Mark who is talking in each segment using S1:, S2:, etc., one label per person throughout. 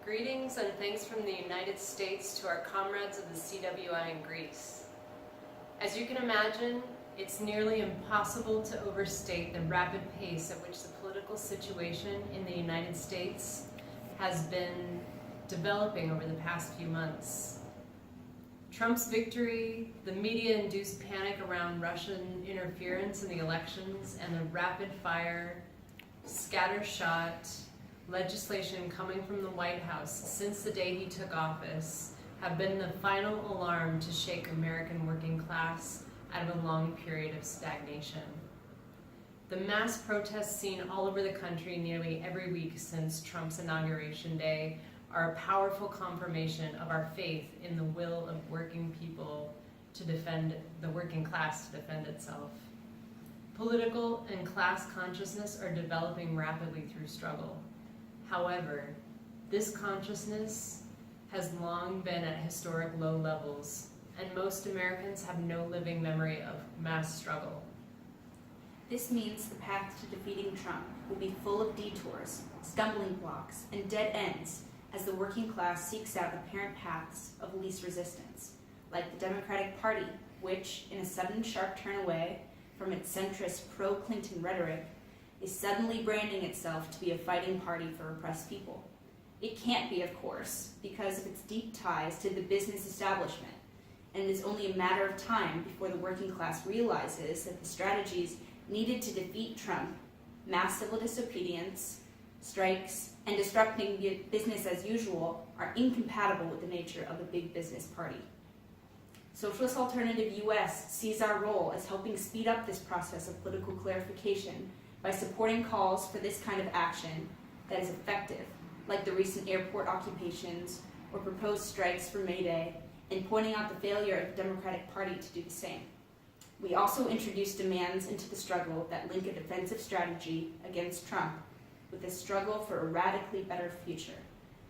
S1: Greetings and thanks from the United States to our comrades of the CWI in Greece. As you can imagine, it's nearly impossible to overstate the rapid pace at which the political situation in the United States has been developing over the past few months. Trump's victory, the media-induced panic around Russian interference in the elections, and the rapid-fire, scattershot legislation coming from the White House since the day he took office have been the final alarm to shake American working class out of a long period of stagnation. The mass protests seen all over the country nearly every week since Trump's inauguration day are a powerful confirmation of our faith in the will of working people to defend the working class to defend itself. Political and class consciousness are developing rapidly through struggle. However, this consciousness has long been at historic low levels, and most Americans have no living memory of mass struggle.
S2: This means the path to defeating Trump will be full of detours, stumbling blocks, and dead ends as the working class seeks out apparent paths of least resistance, like the Democratic Party, which, in a sudden sharp turn away from its centrist pro-Clinton rhetoric, is suddenly branding itself to be a fighting party for oppressed people. It can't be, of course, because of its deep ties to the business establishment, and it is only a matter of time before the working class realizes that the strategies needed to defeat Trump, mass civil disobedience, strikes, and disrupting business as usual, are incompatible with the nature of a big business party. Socialist Alternative US sees our role as helping speed up this process of political clarification by supporting calls for this kind of action that is effective, like the recent airport occupations or proposed strikes for May Day, and pointing out the failure of the Democratic Party to do the same. We also introduced demands into the struggle that link a defensive strategy against Trump with a struggle for a radically better future,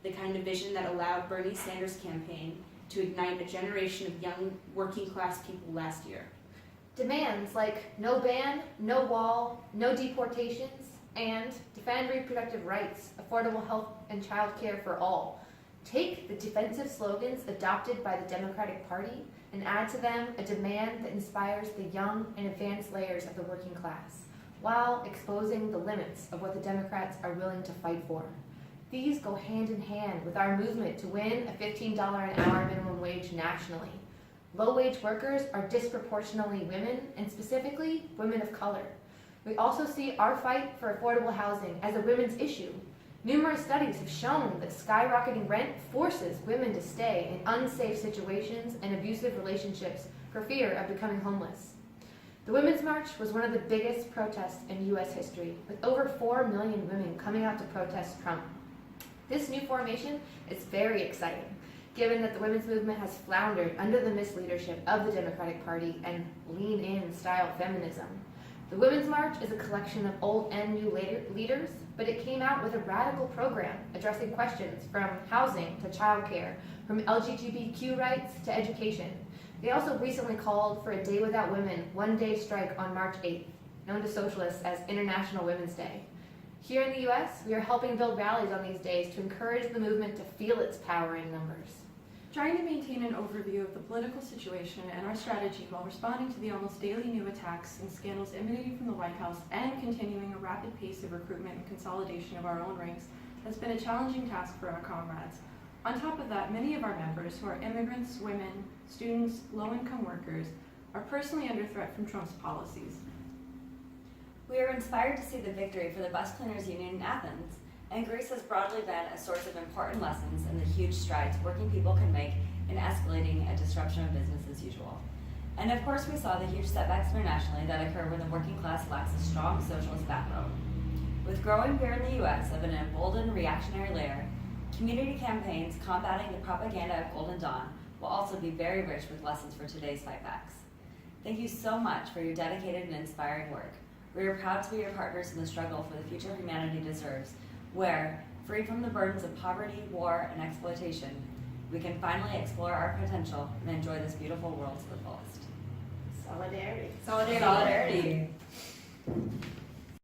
S2: the kind of vision that allowed Bernie Sanders' campaign to ignite a generation of young working class people last year.
S3: Demands like no ban, no wall, no deportations, and defend reproductive rights, affordable health and child care for all. Take the defensive slogans adopted by the Democratic Party and add to them a demand that inspires the young and advanced layers of the working class, while exposing the limits of what the Democrats are willing to fight for. These go hand in hand with our movement to win a $15 an hour minimum wage nationally. Low-wage workers are disproportionately women, and specifically women of color. We also see our fight for affordable housing as a women's issue. Numerous studies have shown that skyrocketing rent forces women to stay in unsafe situations and abusive relationships for fear of becoming homeless. The Women's March was one of the biggest protests in U.S. history, with over 4 million women coming out to protest Trump. This new formation is very exciting, given that the women's movement has floundered under the misleadership of the Democratic Party and lean-in style feminism. The Women's March is a collection of old and new leaders, but it came out with a radical program addressing questions from housing to childcare, from LGBTQ rights to education. They also recently called for a Day Without Women, one-day strike on March 8th, known to socialists as International Women's Day. Here in the U.S., we are helping build rallies on these days to encourage the movement to feel its power in numbers.
S4: Trying to maintain an overview of the political situation and our strategy while responding to the almost daily new attacks and scandals emanating from the White House and continuing a rapid pace of recruitment and consolidation of our own ranks has been a challenging task for our comrades. On top of that, many of our members, who are immigrants, women, students, low-income workers, are personally under threat from Trump's policies.
S5: We are inspired to see the victory for the Bus Cleaners Union in Athens, and Greece has broadly been a source of important lessons in the huge strides working people can make in escalating a disruption of business as usual. And of course, we saw the huge setbacks internationally that occur when the working class lacks a strong socialist backbone. With growing fear in the US of an emboldened reactionary layer, community campaigns combating the propaganda of Golden Dawn will also be very rich with lessons for today's fightbacks. Thank you so much for your dedicated and inspiring work. We are proud to be your partners in the struggle for the future humanity deserves, where, free from the burdens of poverty, war, and exploitation, we can finally explore our potential and enjoy this beautiful world to the fullest.
S3: Solidarity.
S5: Solidarity.